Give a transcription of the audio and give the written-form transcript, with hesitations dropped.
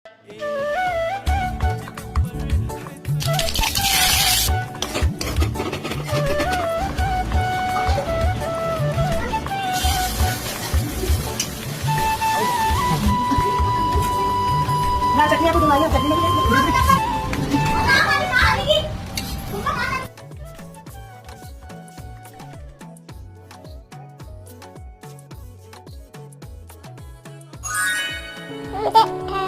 Nah, cek niya ako dumayo. Cek niya ako. Hindi.